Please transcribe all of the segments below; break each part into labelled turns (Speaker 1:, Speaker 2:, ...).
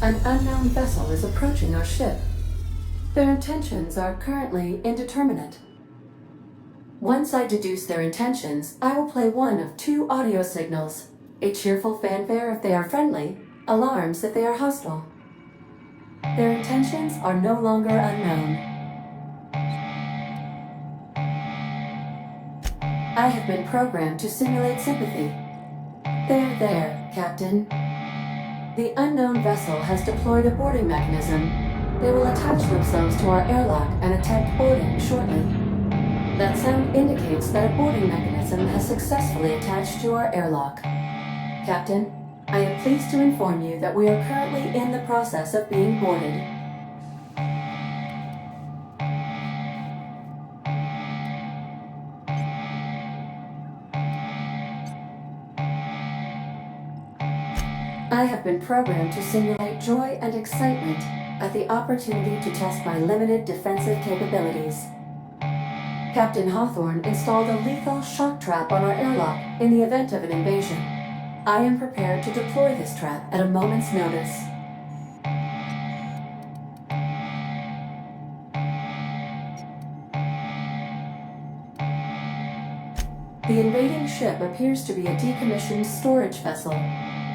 Speaker 1: An unknown vessel is approaching our ship. Their intentions are currently indeterminate. Once I deduce their intentions, I will play one of two audio signals. A cheerful fanfare if they are friendly, alarms if they are hostile. Their intentions are no longer unknown. I have been programmed to simulate sympathy. There, Captain. The unknown vessel has deployed a boarding mechanism. They will attach themselves to our airlock and attempt boarding shortly. That sound indicates that a boarding mechanism has successfully attached to our airlock. Captain, I am pleased to inform you that we are currently in the process of being boarded. I have been programmed to simulate joy and excitement at the opportunity to test my limited defensive capabilities. Captain Hawthorne installed a lethal shock trap on our airlock in the event of an invasion. I am prepared to deploy this trap at a moment's notice. The invading ship appears to be a decommissioned storage vessel.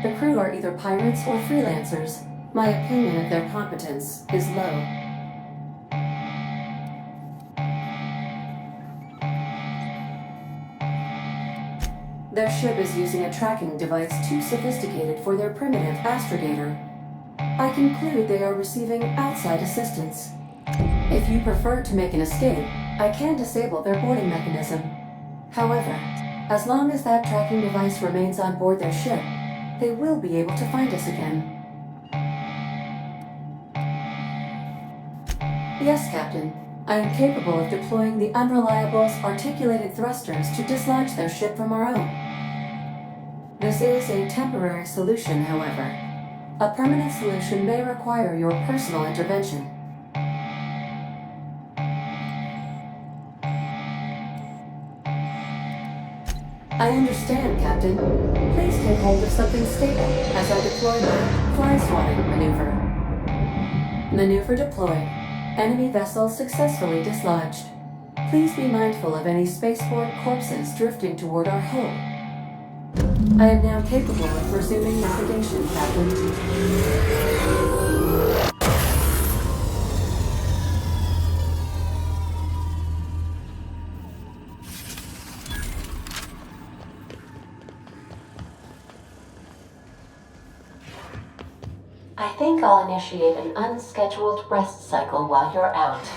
Speaker 1: The crew are either pirates or freelancers. My opinion of their competence is low. Their ship is using a tracking device too sophisticated for their primitive astrogator. I conclude they are receiving outside assistance. If you prefer to make an escape, I can disable their boarding mechanism. However, as long as that tracking device remains on board their ship, they will be able to find us again. Yes, Captain. I am capable of deploying the Unreliable's articulated thrusters to dislodge their ship from our own. This is a temporary solution, however. A permanent solution may require your personal intervention. I understand, Captain. Please take hold of something stable as I deploy my fly-swatting maneuver. Maneuver deployed. Enemy vessel successfully dislodged. Please be mindful of any spaceborne corpses drifting toward our hull. I am now capable of resuming navigation, Captain.
Speaker 2: I think I'll initiate an unscheduled rest cycle while you're out.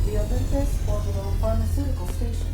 Speaker 1: The Olympus Orbital Pharmaceutical Station.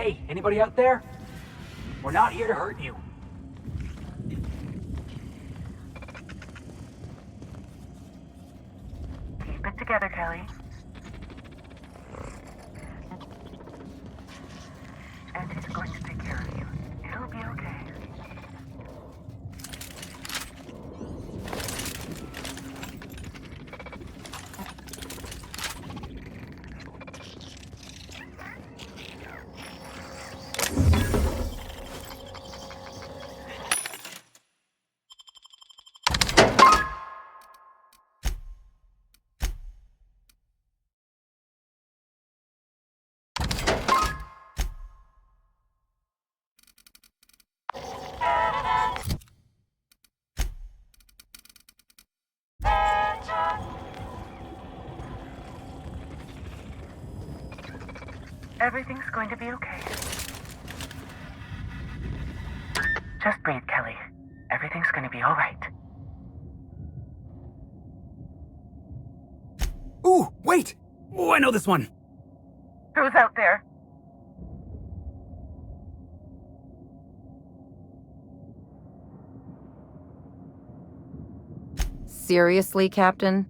Speaker 3: Hey, anybody out there? We're not here to hurt you.
Speaker 4: Keep it together, Kelly. Auntie's going to take care of you. It'll be okay. Everything's going to be okay. Just breathe, Kelly. Everything's going to be all right.
Speaker 3: Ooh, wait! Oh, I know this one.
Speaker 4: Who's out there?
Speaker 5: Seriously, Captain?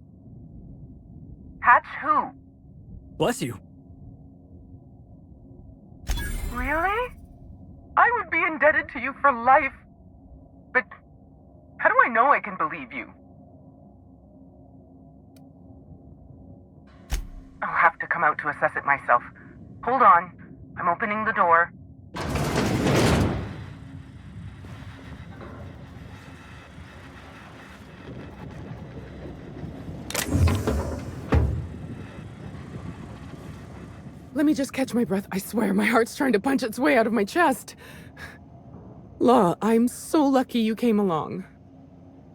Speaker 4: Hatch who?
Speaker 3: Bless you.
Speaker 4: Really? I would be indebted to you for life. But how do I know I can believe you? I'll have to come out to assess it myself. Hold on. I'm opening the door.
Speaker 6: Let me just catch my breath. I swear, my heart's trying to punch its way out of my chest. Law, I'm so lucky you came along.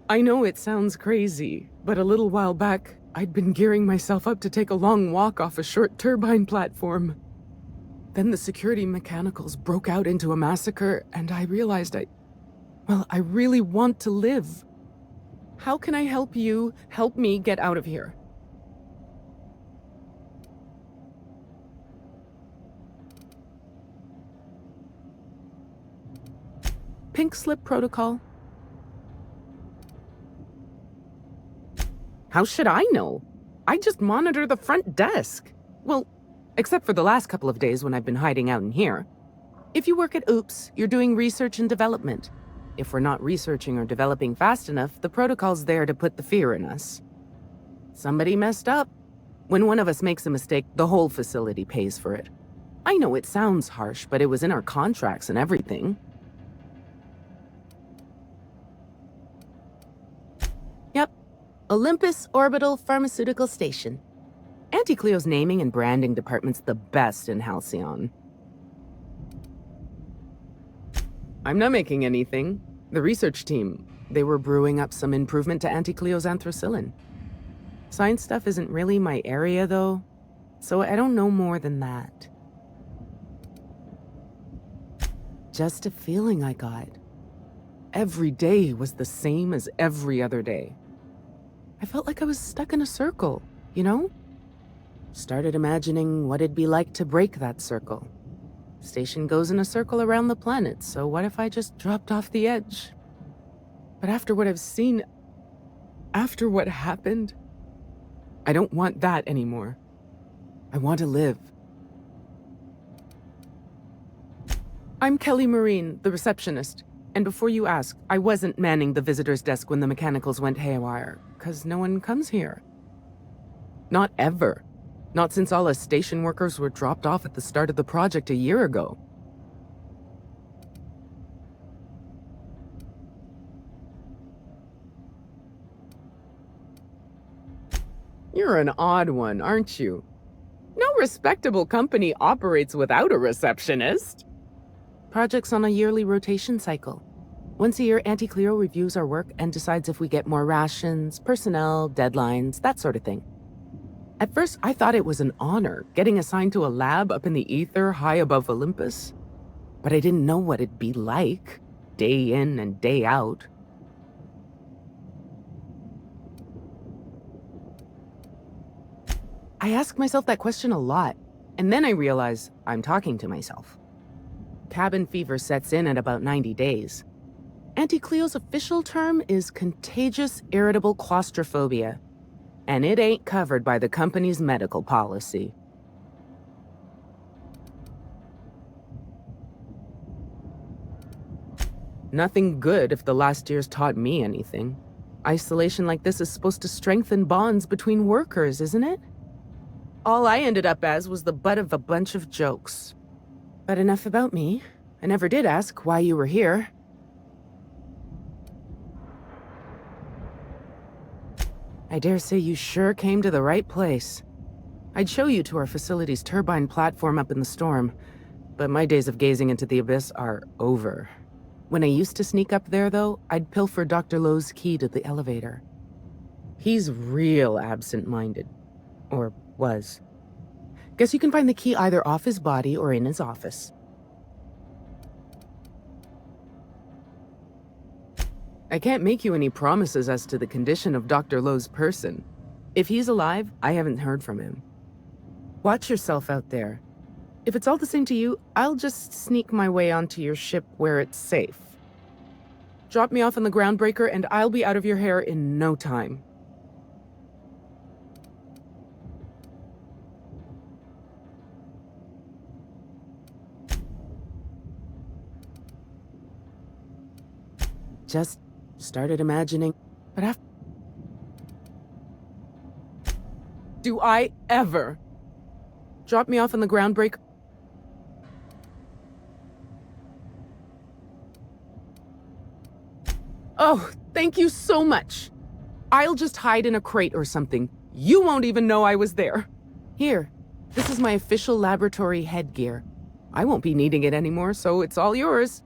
Speaker 6: I know it sounds crazy, but a little while back, I'd been gearing myself up to take a long walk off a short turbine platform. Then the security mechanicals broke out into a massacre, and I realized I really want to live. How can I help you help me get out of here? Pink slip protocol. How should I know? I just monitor the front desk. Well, except for the last couple of days when I've been hiding out in here. If you work at Oops, you're doing research and development. If we're not researching or developing fast enough, the protocol's there to put the fear in us. Somebody messed up. When one of us makes a mistake, the whole facility pays for it. I know it sounds harsh, but it was in our contracts and everything. Yep. Olympus Orbital Pharmaceutical Station. Auntie Cleo's naming and branding department's the best in Halcyon. I'm not making anything. The research team, they were brewing up some improvement to Auntie Cleo's anthracillin. Science stuff isn't really my area, though, so I don't know more than that. Just a feeling I got. Every day was the same as every other day. I felt like I was stuck in a circle, you know? Started imagining what it'd be like to break that circle. Station goes in a circle around the planet, so what if I just dropped off the edge? But after what I've seen, after what happened, I don't want that anymore. I want to live. I'm Kelly Marine, the receptionist. And before you ask, I wasn't manning the visitor's desk when the mechanicals went haywire, 'cause no one comes here. Not ever. Not since all us station workers were dropped off at the start of the project a year ago. You're an odd one, aren't you? No respectable company operates without a receptionist. Project's on a yearly rotation cycle. Once a year, Auntie Cleo reviews our work and decides if we get more rations, personnel, deadlines, that sort of thing. At first, I thought it was an honor, getting assigned to a lab up in the ether high above Olympus. But I didn't know what it'd be like, day in and day out. I ask myself that question a lot, and then I realize I'm talking to myself. Cabin fever sets in at about 90 days. Auntie Cleo's official term is contagious irritable claustrophobia, and it ain't covered by the company's medical policy. Nothing good if the last year's taught me anything. Isolation like this is supposed to strengthen bonds between workers, isn't it? All I ended up as was the butt of a bunch of jokes. But enough about me. I never did ask why you were here. I dare say you sure came to the right place. I'd show you to our facility's turbine platform up in the storm, but my days of gazing into the abyss are over. When I used to sneak up there, though, I'd pilfer Dr. Lowe's key to the elevator. He's real absent-minded. Or was. Guess you can find the key either off his body or in his office. I can't make you any promises as to the condition of Dr. Lowe's person. If he's alive, I haven't heard from him. Watch yourself out there. If it's all the same to you, I'll just sneak my way onto your ship where it's safe. Drop me off on the groundbreaker and I'll be out of your hair in no time. Just started imagining, but after... Do I ever? Drop me off on the groundbreaker. Oh, thank you so much. I'll just hide in a crate or something. You won't even know I was there. Here, this is my official laboratory headgear. I won't be needing it anymore, so it's all yours.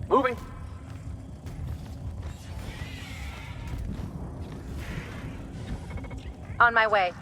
Speaker 3: Moving.
Speaker 5: On my way.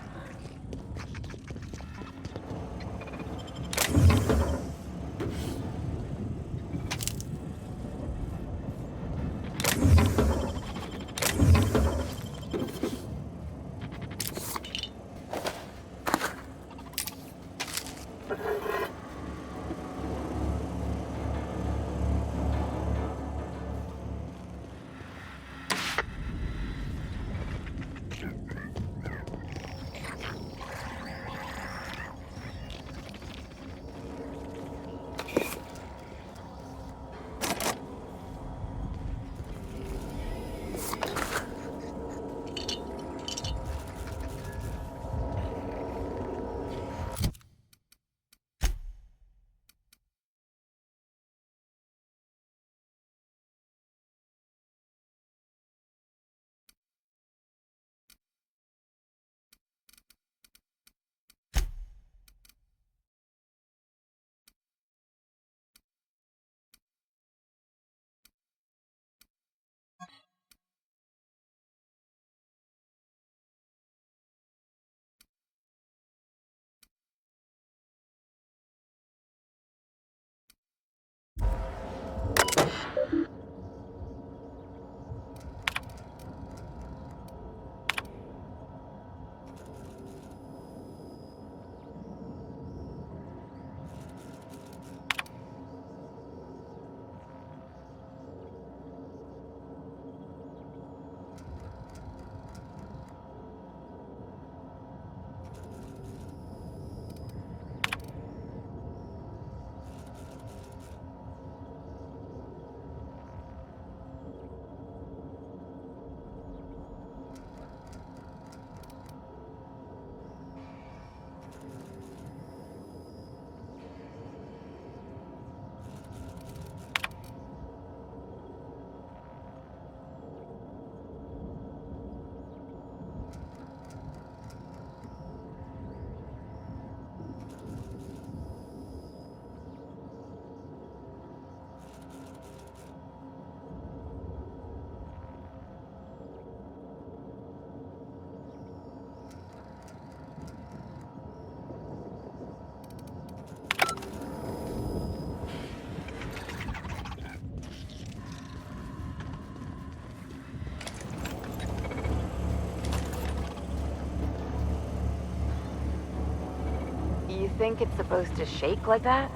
Speaker 5: think it's supposed to shake like that?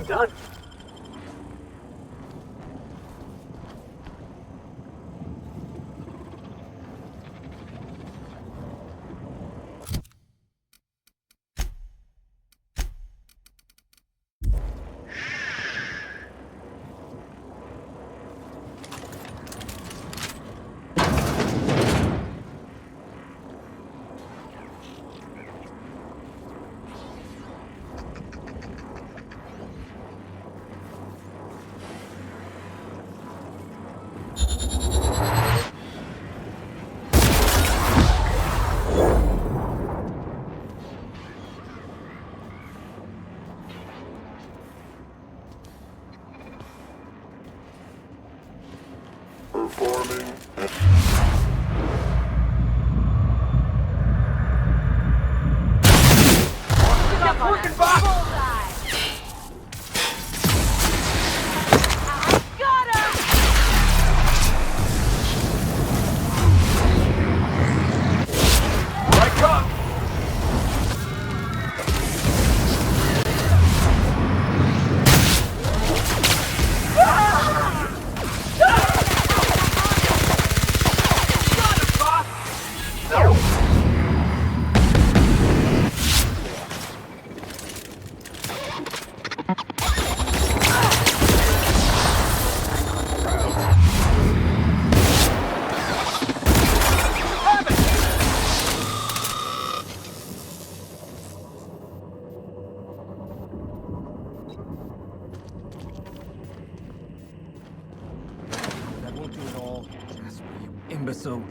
Speaker 3: Done.
Speaker 7: Performing.
Speaker 3: Stop working, Bob! Right up!
Speaker 8: That won't do it all. Jasper, you imbecile.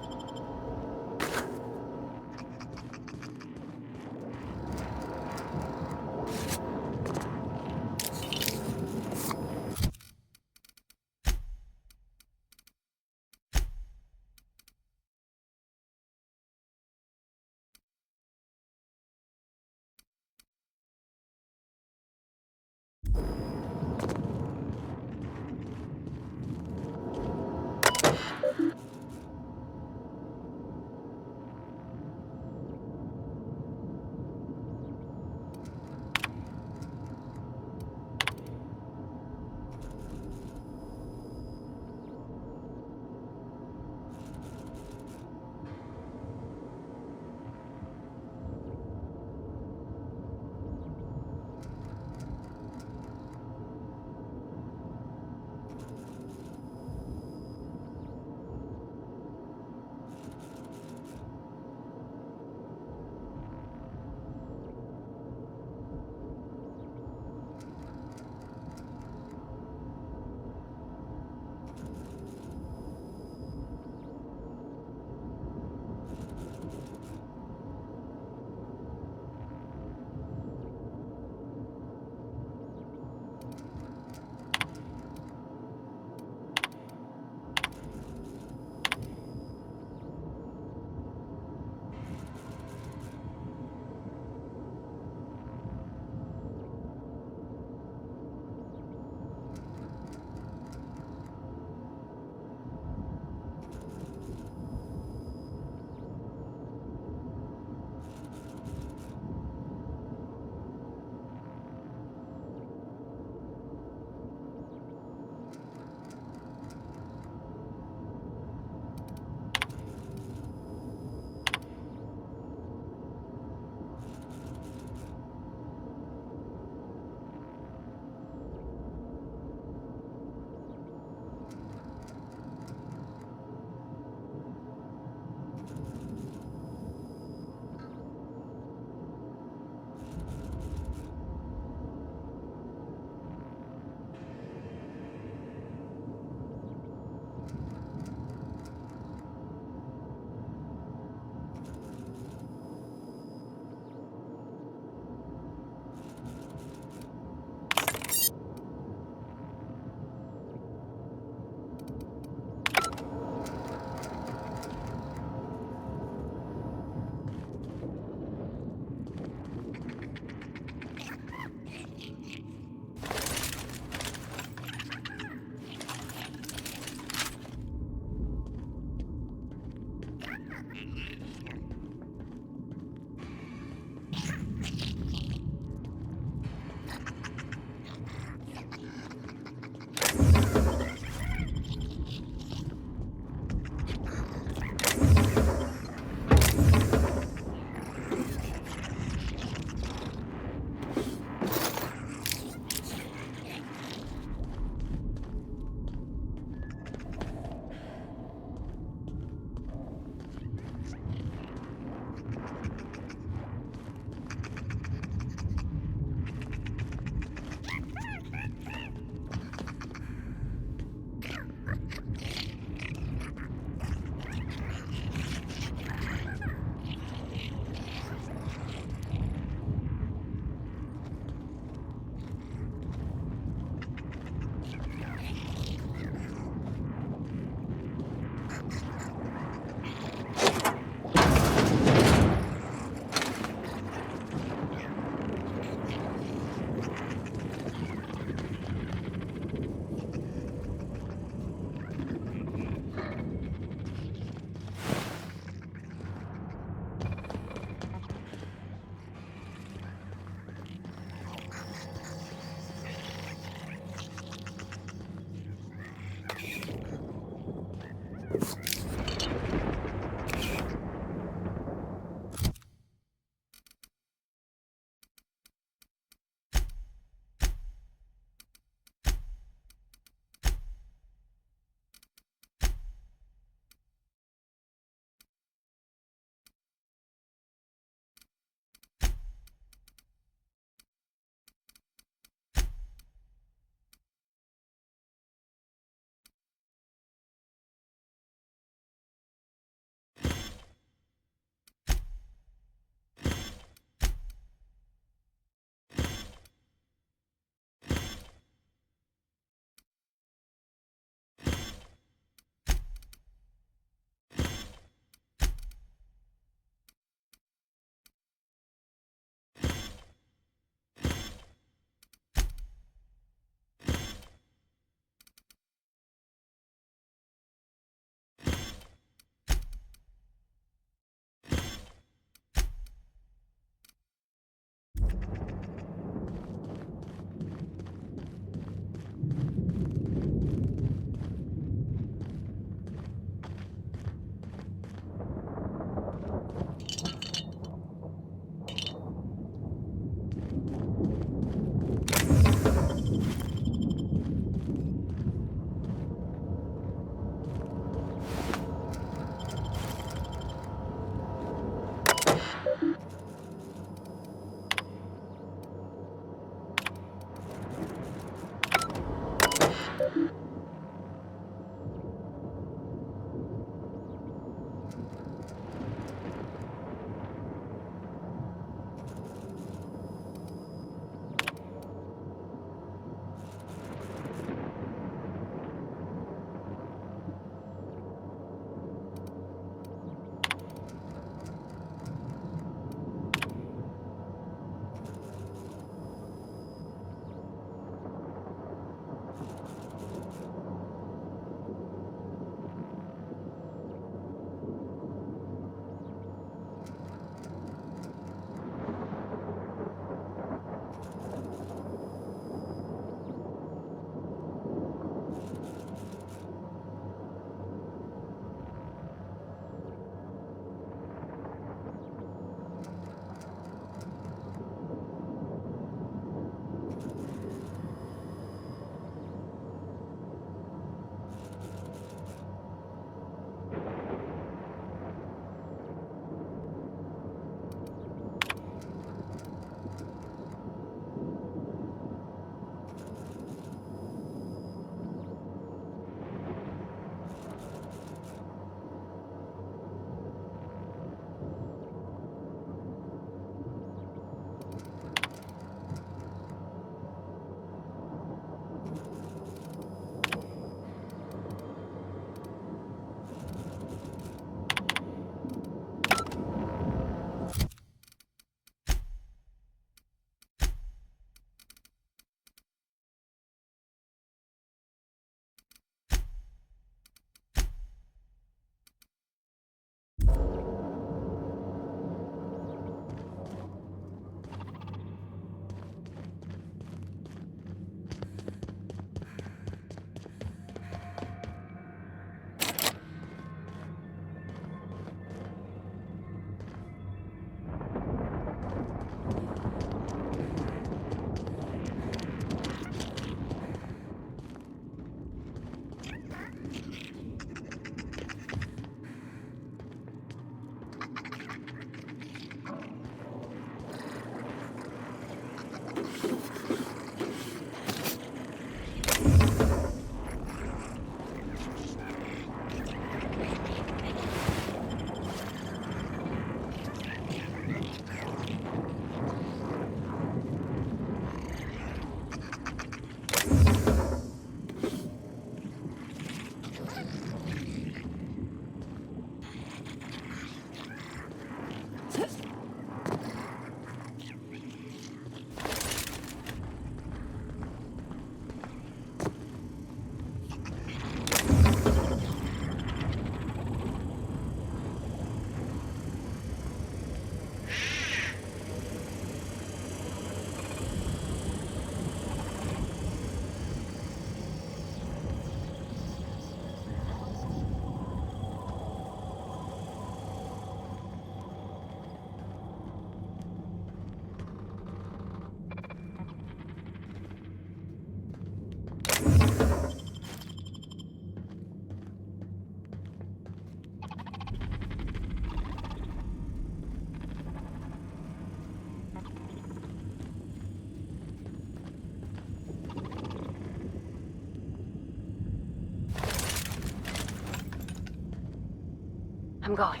Speaker 5: I'm going.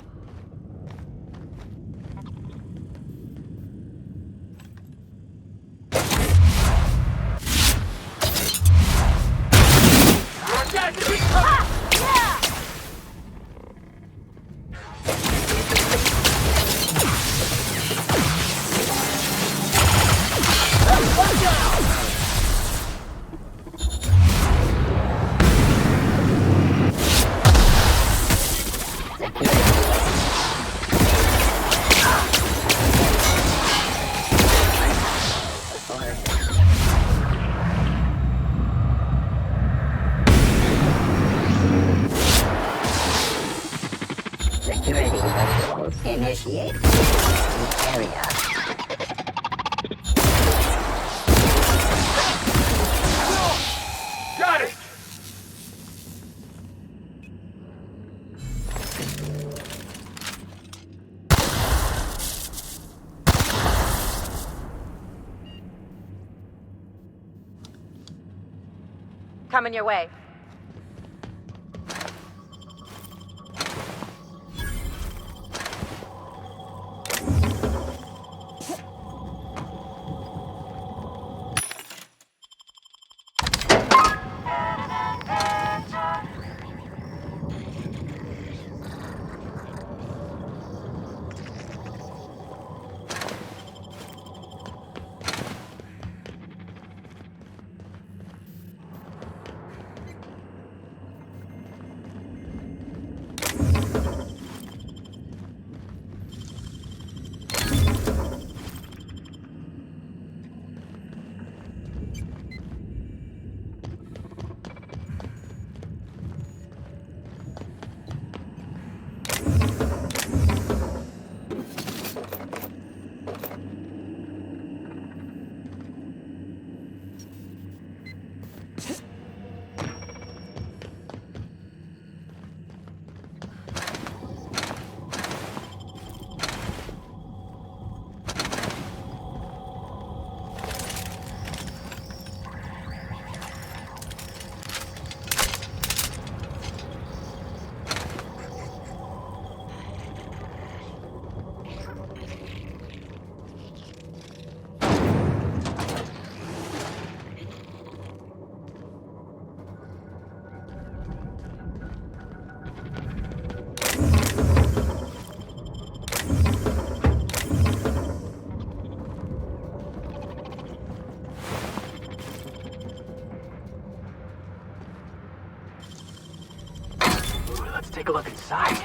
Speaker 9: Security controls initiate area.
Speaker 3: Got it!
Speaker 5: Coming your way.
Speaker 3: Let's take a look inside.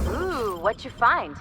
Speaker 5: Ooh, what'd you find?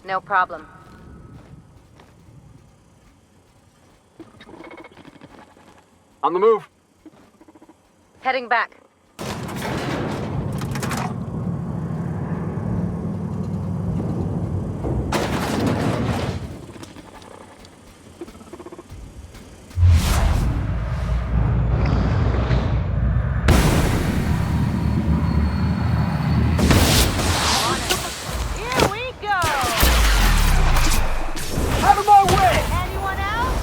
Speaker 5: No problem.
Speaker 3: On the move.
Speaker 5: Heading back.
Speaker 10: Here we go!
Speaker 3: Out of my way!
Speaker 10: Anyone else?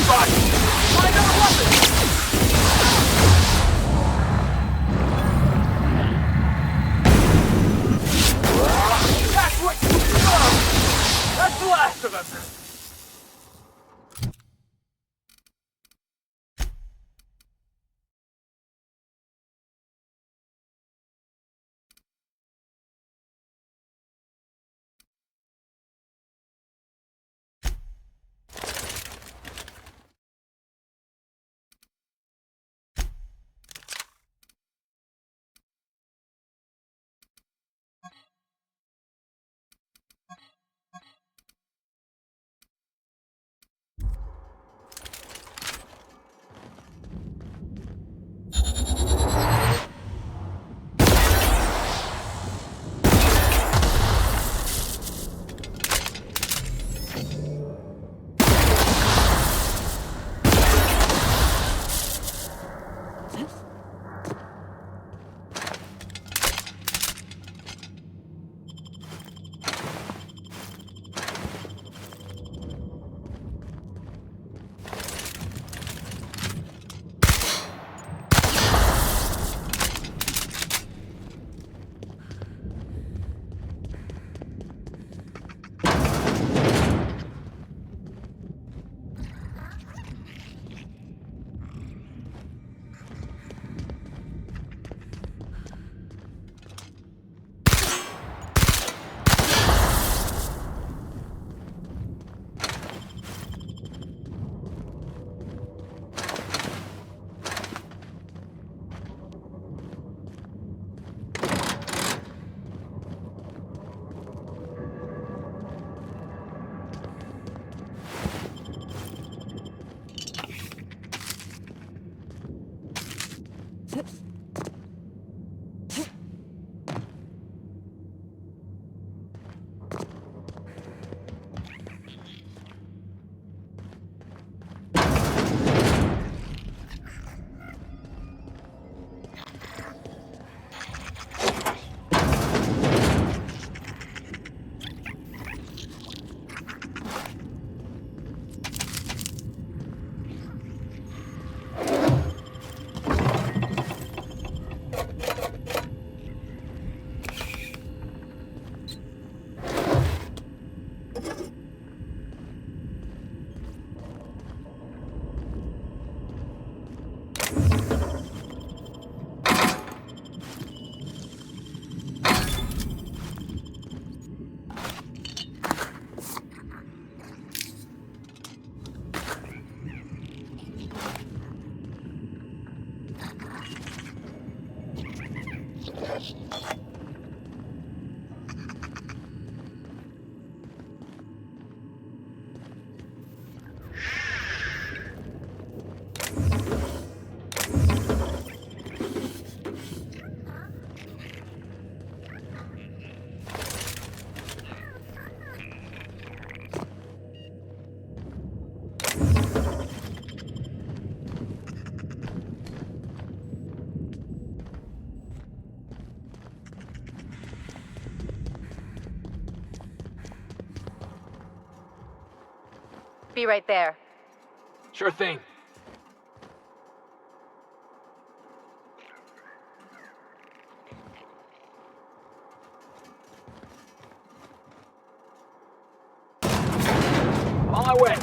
Speaker 3: Find our weapon! That's what you love! That's the last of us!
Speaker 5: Be right there.
Speaker 3: Sure thing. On my way.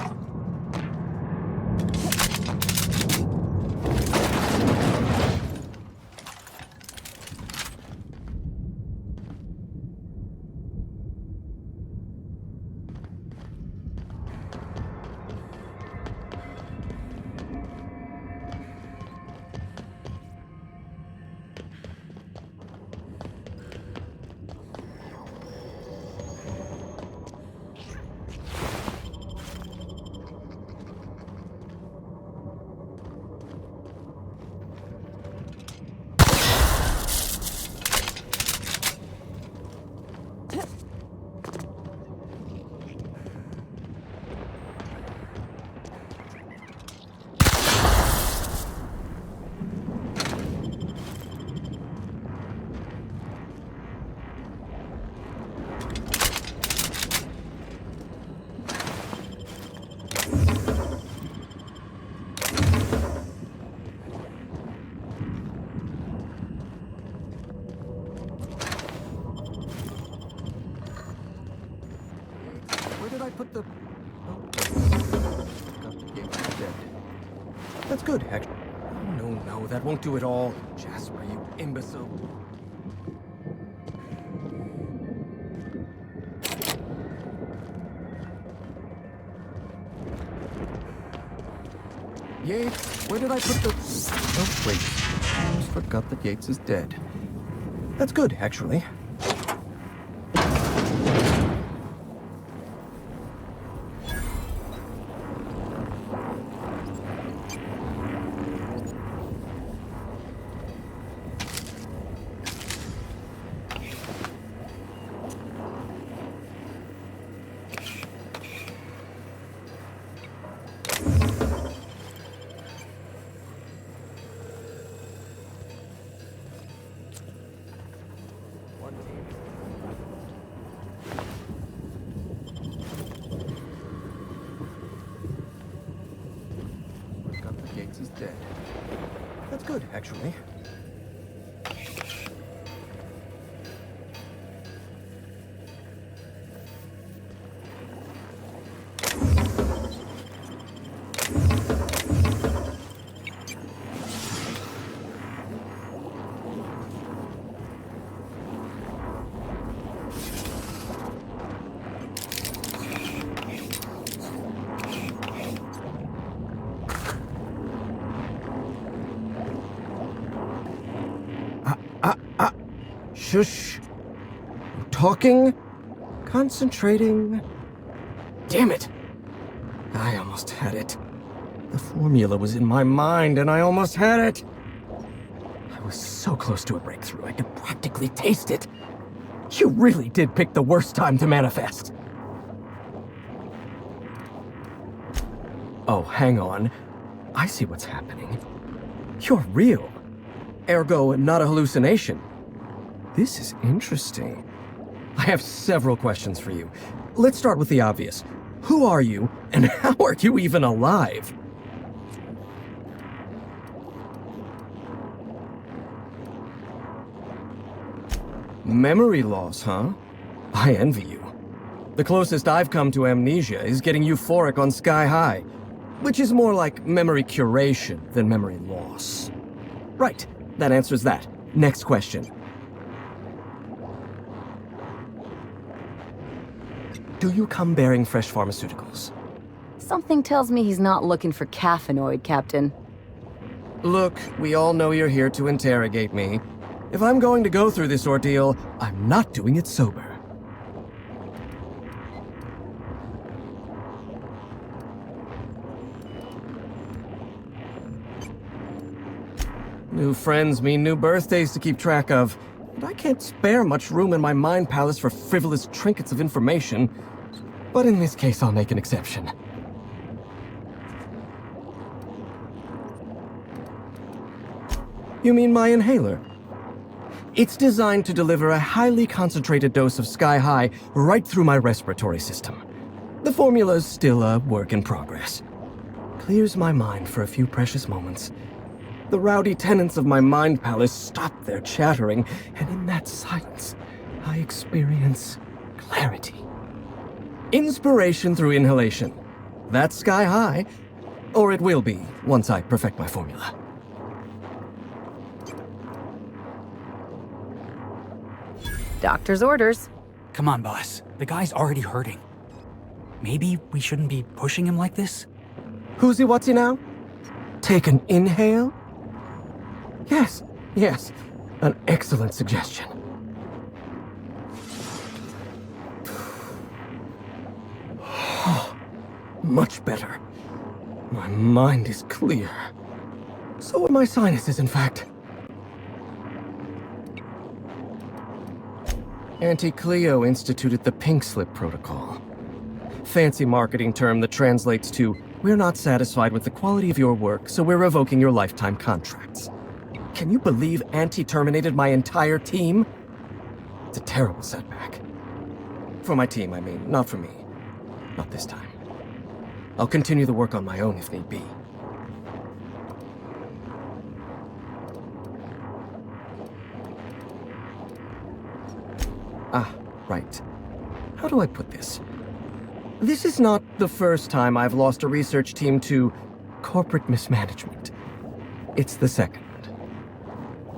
Speaker 8: Where did I put the... Oh. Got the gate dead. That's good, actually. No, that won't do it all. Jasper, you imbecile. Yates, where did I put the... Oh, wait. I almost forgot that Yates is dead. That's good, actually. Is dead. That's good, actually. Shush. I'm talking, concentrating. Damn it! I almost had it. The formula was in my mind and I almost had it. I was so close to a breakthrough, I could practically taste it. You really did pick the worst time to manifest. Oh, hang on. I see what's happening. You're real. Ergo, not a hallucination. This is interesting. I have several questions for you. Let's start with the obvious. Who are you, and how are you even alive? Memory loss, huh? I envy you. The closest I've come to amnesia is getting euphoric on Sky High, which is more like memory curation than memory loss. Right, that answers that. Next question. Do you come bearing fresh pharmaceuticals?
Speaker 10: Something tells me he's not looking for caffeinoid, Captain.
Speaker 8: Look, we all know you're here to interrogate me. If I'm going to go through this ordeal, I'm not doing it sober. New friends mean new birthdays to keep track of, and I can't spare much room in my mind palace for frivolous trinkets of information. But in this case, I'll make an exception. You mean my inhaler? It's designed to deliver a highly concentrated dose of Sky High right through my respiratory system. The formula's still a work in progress. Clears my mind for a few precious moments. The rowdy tenants of my mind palace stop their chattering, and in that silence, I experience clarity. Inspiration through inhalation. That's Sky High. Or it will be, once I perfect my formula.
Speaker 10: Doctor's orders.
Speaker 11: Come on, boss. The guy's already hurting. Maybe we shouldn't be pushing him like this?
Speaker 8: Who's-y, what's-y now? Take an inhale? Yes. An excellent suggestion. Much better. My mind is clear. So are my sinuses, in fact. Auntie Cleo instituted the Pink Slip Protocol. Fancy marketing term that translates to, we're not satisfied with the quality of your work, so we're revoking your lifetime contracts. Can you believe Auntie terminated my entire team? It's a terrible setback. For my team, I mean, not for me. Not this time. I'll continue the work on my own if need be. Ah, right. How do I put this? This is not the first time I've lost a research team to corporate mismanagement. It's the second.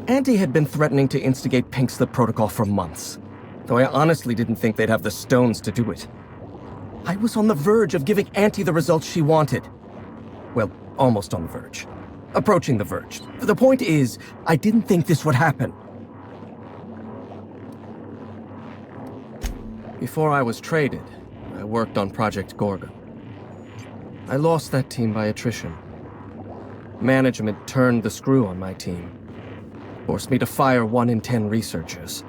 Speaker 8: Auntie had been threatening to instigate pink slip protocol for months, though I honestly didn't think they'd have the stones to do it. I was on the verge of giving Auntie the results she wanted. Well, almost on the verge. Approaching the verge. The point is, I didn't think this would happen. Before I was traded, I worked on Project Gorgon. I lost that team by attrition. Management turned the screw on my team. Forced me to fire 1 in 10 researchers.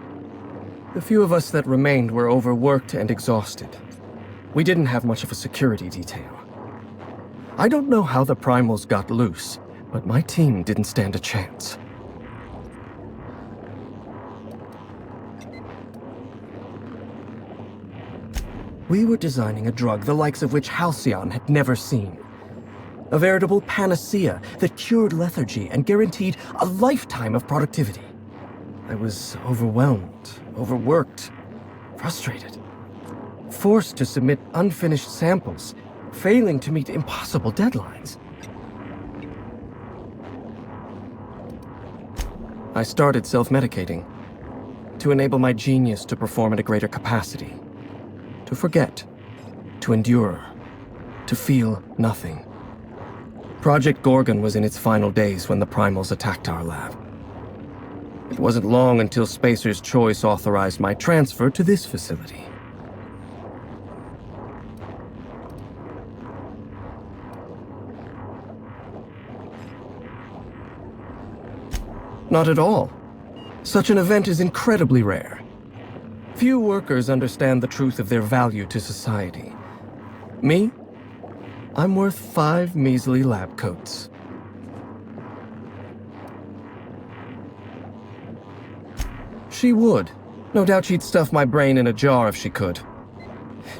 Speaker 8: The few of us that remained were overworked and exhausted. We didn't have much of a security detail. I don't know how the primals got loose, but my team didn't stand a chance. We were designing a drug the likes of which Halcyon had never seen. A veritable panacea that cured lethargy and guaranteed a lifetime of productivity. I was overwhelmed, overworked, frustrated. Forced to submit unfinished samples, failing to meet impossible deadlines. I started self-medicating to enable my genius to perform at a greater capacity. To forget, to endure, to feel nothing. Project Gorgon was in its final days when the primals attacked our lab. It wasn't long until Spacer's Choice authorized my transfer to this facility. Not at all. Such an event is incredibly rare. Few workers understand the truth of their value to society. Me? I'm worth 5 measly lab coats. She would. No doubt she'd stuff my brain in a jar if she could.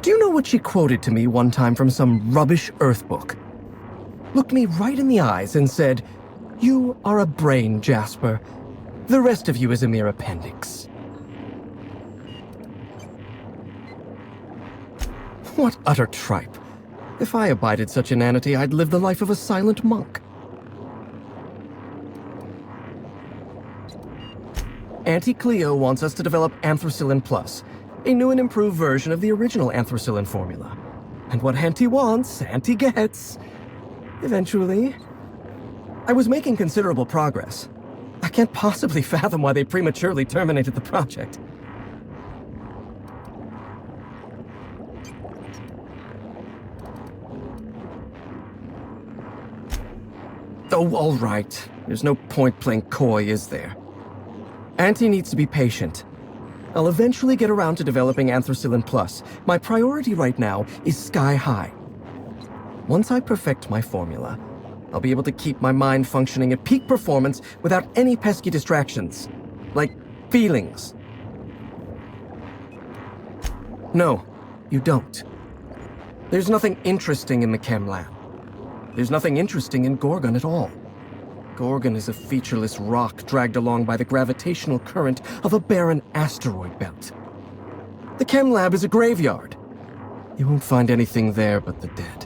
Speaker 8: Do you know what she quoted to me one time from some rubbish Earth book? Looked me right in the eyes and said, "You are a brain, Jasper. The rest of you is a mere appendix." What utter tripe. If I abided such inanity, I'd live the life of a silent monk. Auntie Cleo wants us to develop Anthracillin Plus, a new and improved version of the original Anthracillin formula. And what Auntie wants, Auntie gets. Eventually. I was making considerable progress. I can't possibly fathom why they prematurely terminated the project. Oh, all right. There's no point playing coy, is there? Auntie needs to be patient. I'll eventually get around to developing Anthracillin Plus. My priority right now is sky high. Once I perfect my formula, I'll be able to keep my mind functioning at peak performance without any pesky distractions. Like feelings. No, you don't. There's nothing interesting in the chem lab. There's nothing interesting in Gorgon at all. Gorgon is a featureless rock dragged along by the gravitational current of a barren asteroid belt. The chem lab is a graveyard. You won't find anything there but the dead.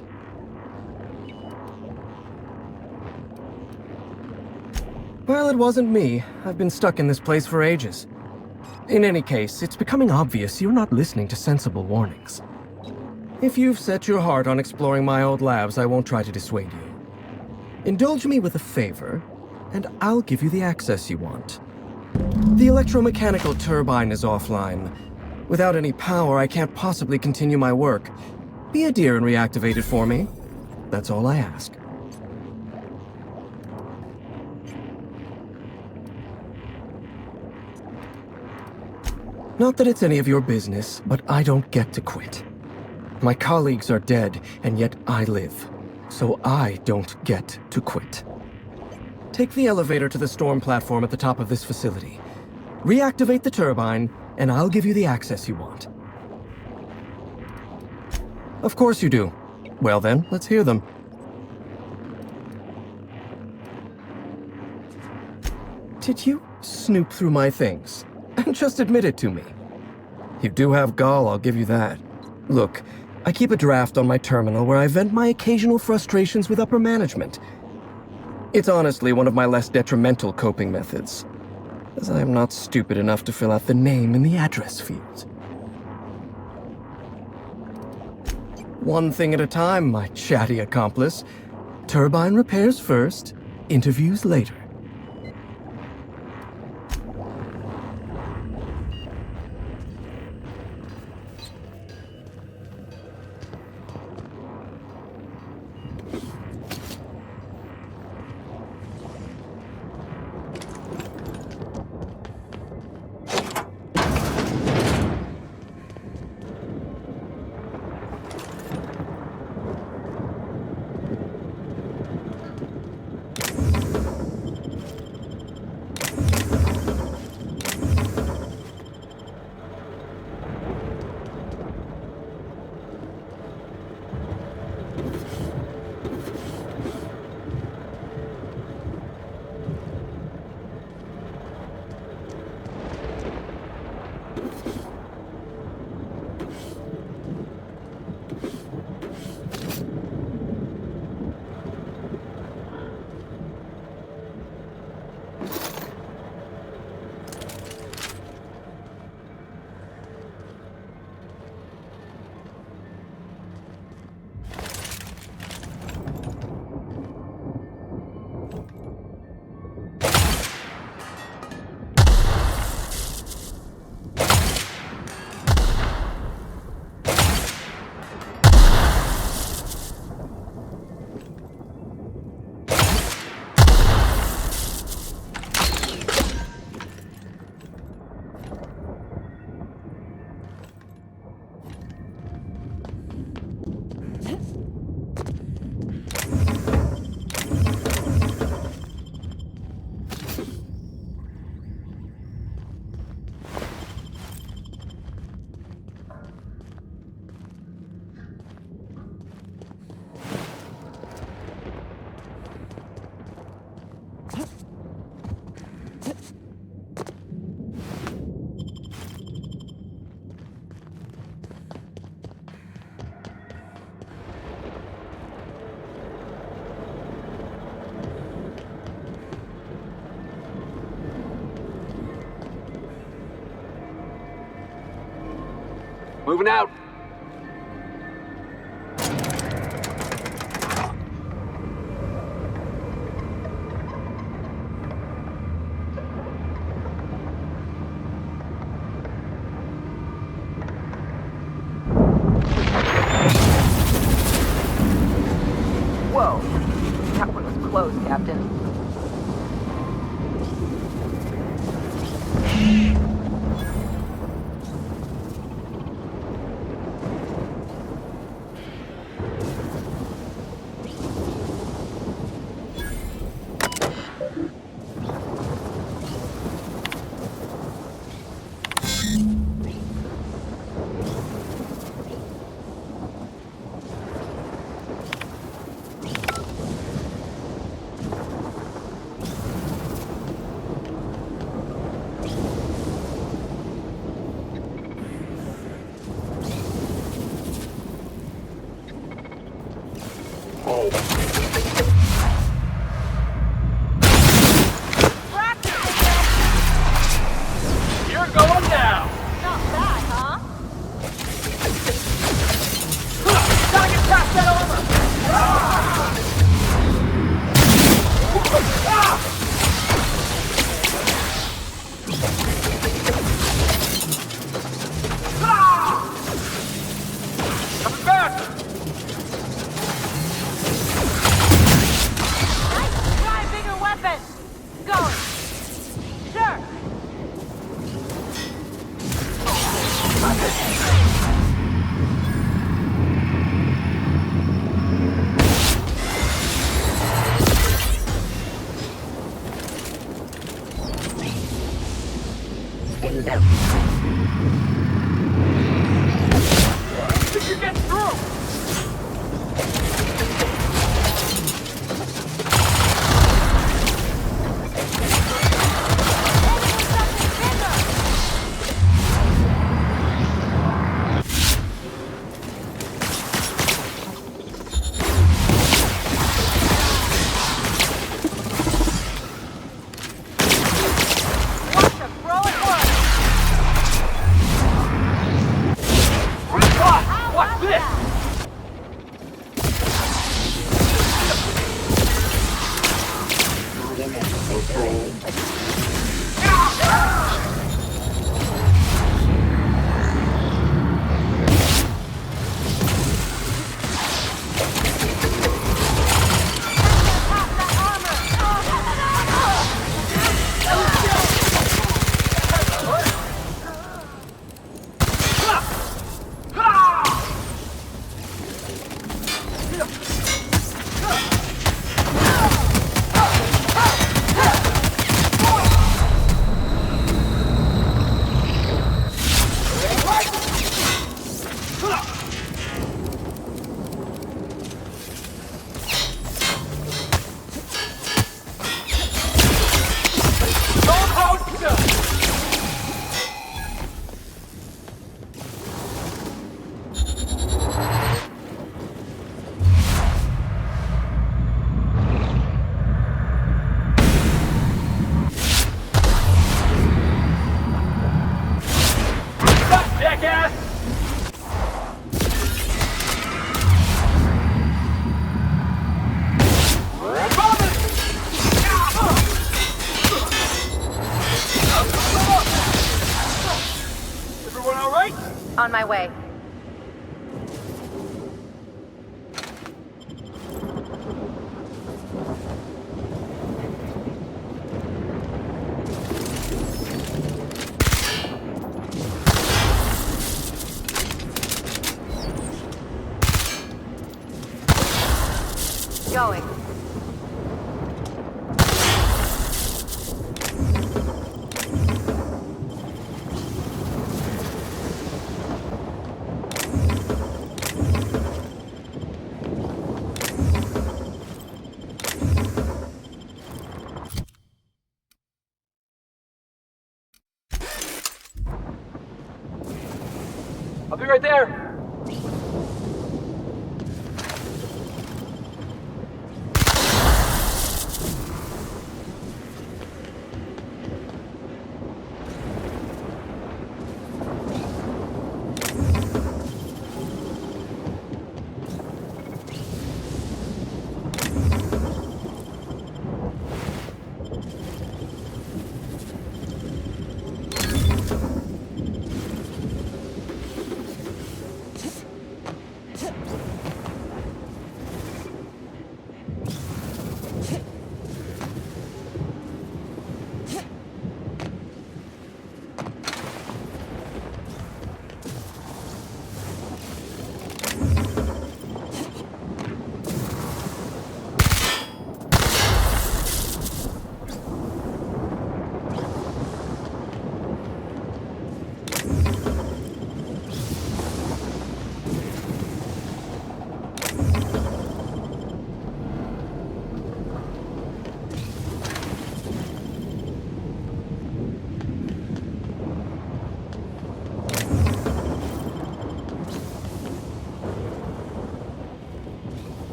Speaker 8: Well, it wasn't me. I've been stuck in this place for ages. In any case, it's becoming obvious you're not listening to sensible warnings. If you've set your heart on exploring my old labs, I won't try to dissuade you. Indulge me with a favor, and I'll give you the access you want. The electromechanical turbine is offline. Without any power, I can't possibly continue my work. Be a dear and reactivate it for me. That's all I ask. Not that it's any of your business, but I don't get to quit. My colleagues are dead, and yet I live. So I don't get to quit. Take the elevator to the storm platform at the top of this facility. Reactivate the turbine, and I'll give you the access you want. Of course you do. Well then, let's hear them. Did you snoop through my things? And just admit it to me. You do have gall, I'll give you that. Look, I keep a draft on my terminal where I vent my occasional frustrations with upper management. It's honestly one of my less detrimental coping methods, as I am not stupid enough to fill out the name in the address field. One thing at a time, my chatty accomplice. Turbine repairs first, interviews later.
Speaker 3: Moving out.
Speaker 4: Whoa. That one was close, Captain.
Speaker 3: You're going down.
Speaker 5: Not bad, huh?
Speaker 3: Gotta get past that armor. Coming back.
Speaker 5: Try a bigger weapon. Going. Sure.
Speaker 3: Think you get through?
Speaker 10: On my way. Going.
Speaker 3: I'll be right there.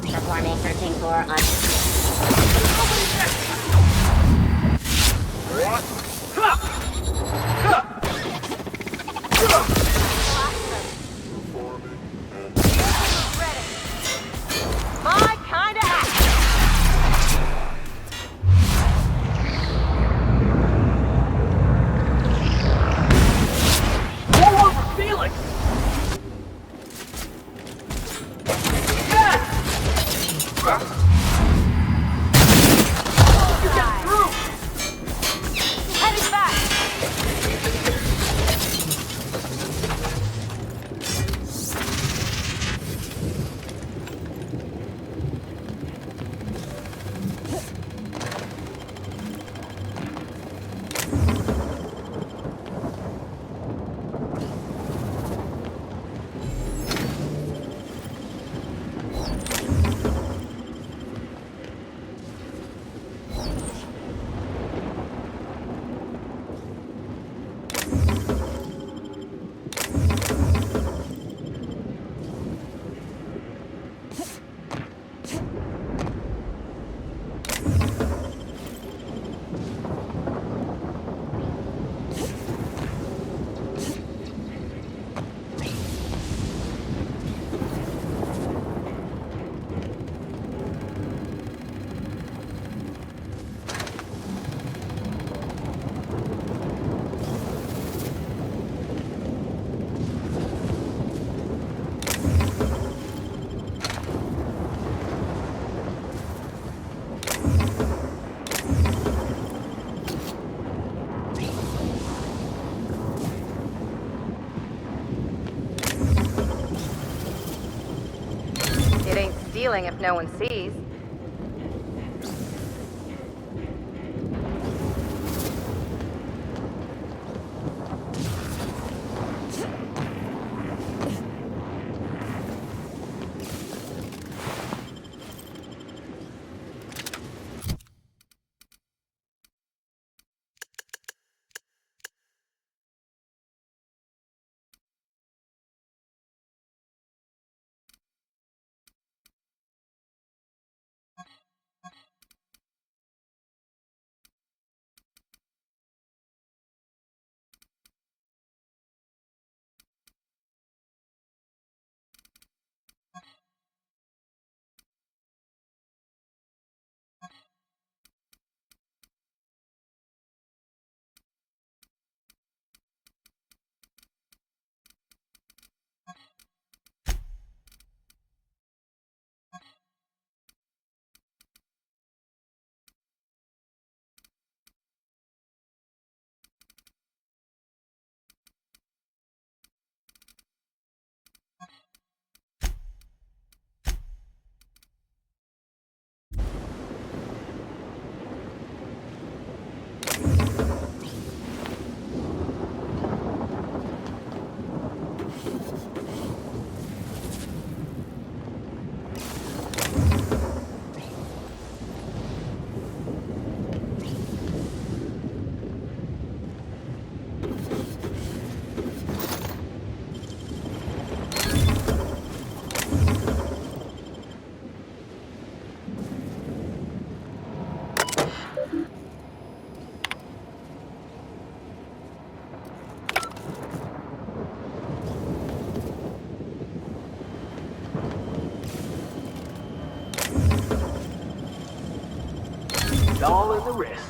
Speaker 9: Performing searching for on.
Speaker 5: My kind of act.
Speaker 3: Roll over Felix!
Speaker 5: Heading back.
Speaker 10: It ain't stealing if no one sees.
Speaker 3: It's all in the wrist.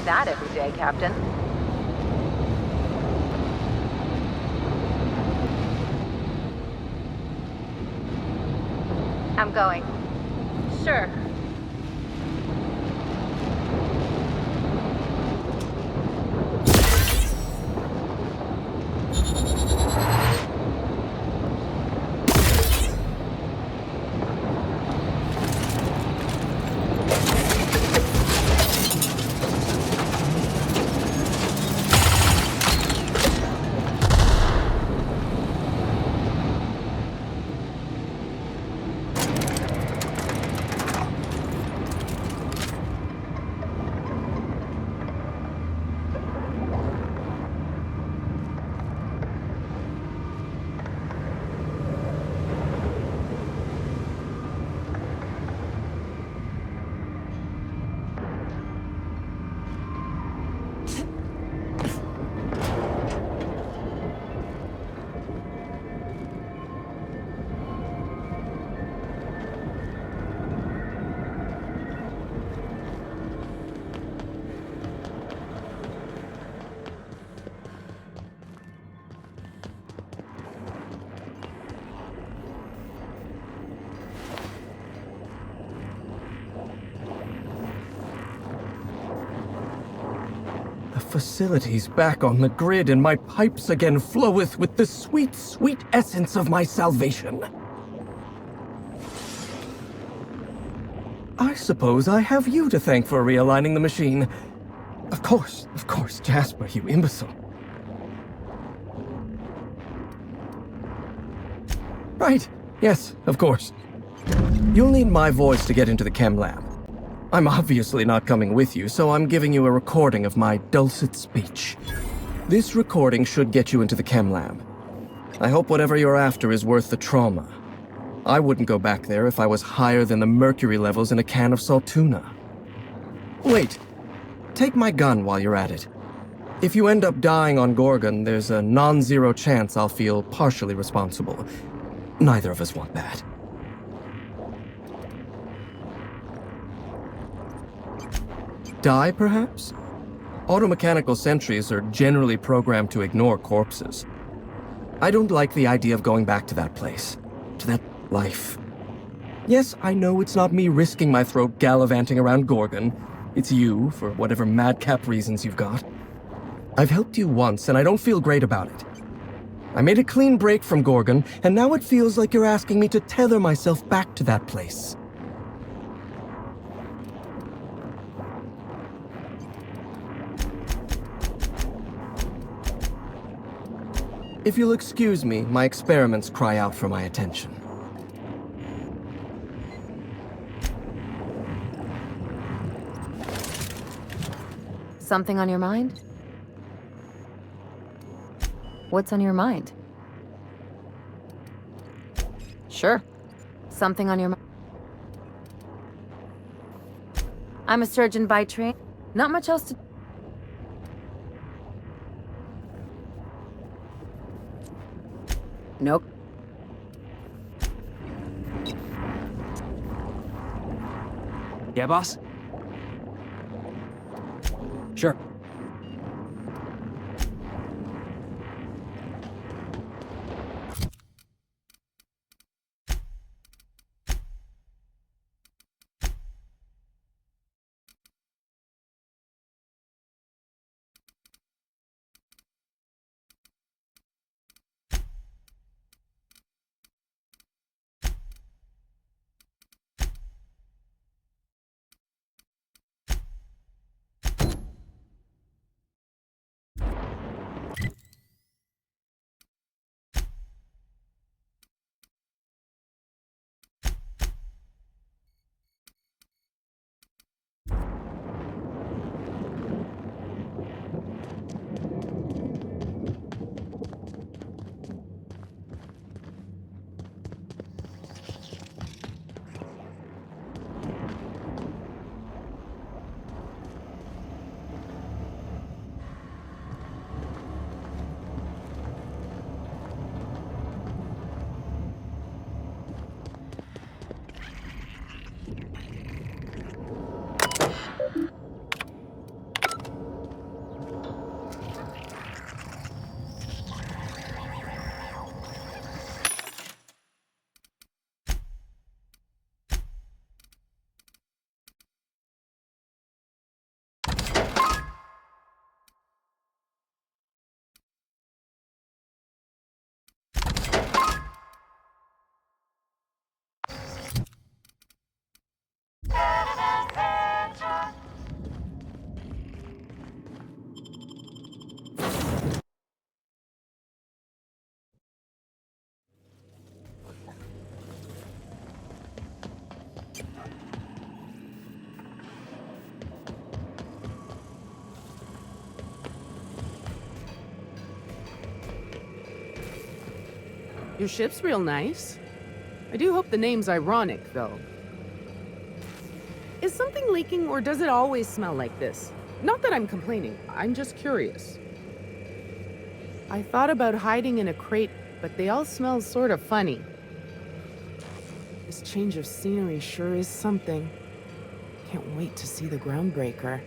Speaker 5: That every day, Captain. I'm going. Sure.
Speaker 8: Facilities back on the grid, and my pipes again floweth with the sweet, sweet essence of my salvation. I suppose I have you to thank for realigning the machine. Of course, Jasper, you imbecile. Right, Yes, of course. You'll need my voice to get into the chem lab. I'm obviously not coming with you, so I'm giving you a recording of my dulcet speech. This recording should get you into the chem lab. I hope whatever you're after is worth the trauma. I wouldn't go back there if I was higher than the mercury levels in a can of salt tuna. Wait, take my gun while you're at it. If you end up dying on Gorgon, there's a non-zero chance I'll feel partially responsible. Neither of us want that. Die, perhaps? Automechanical sentries are generally programmed to ignore corpses. I don't like the idea of going back to that place, to that life. Yes, I know it's not me risking my throat gallivanting around Gorgon. It's you, for whatever madcap reasons you've got. I've helped you once, and I don't feel great about it. I made a clean break from Gorgon, and now it feels like you're asking me to tether myself back to that place. If you'll excuse me, my experiments cry out for my attention.
Speaker 10: Something on your mind? What's on your mind? Sure. Something on your mind? I'm a surgeon by trade. Not much else to... Nope.
Speaker 11: Yeah, boss? Sure.
Speaker 6: Your ship's real nice. I do hope the name's ironic, though. Is something leaking, or does it always smell like this? Not that I'm complaining, I'm just curious. I thought about hiding in a crate, but they all smell sort of funny. This change of scenery sure is something. Can't wait to see the groundbreaker.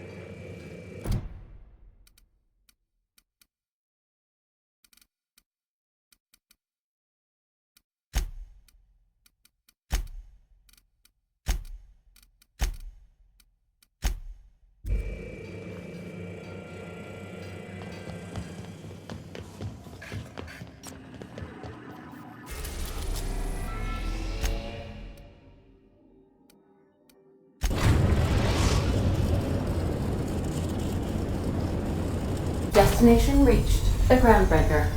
Speaker 1: Destination reached. The groundbreaker.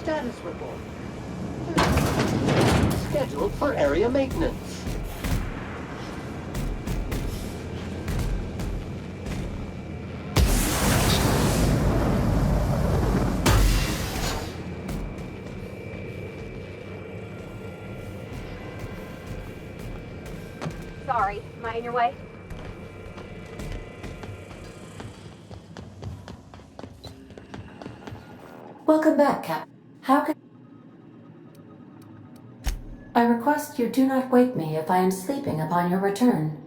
Speaker 12: Status report. Scheduled for area maintenance.
Speaker 5: Sorry, am I in your way?
Speaker 1: Welcome back, Cap. How can... I request you do not wake me if I am sleeping upon your return.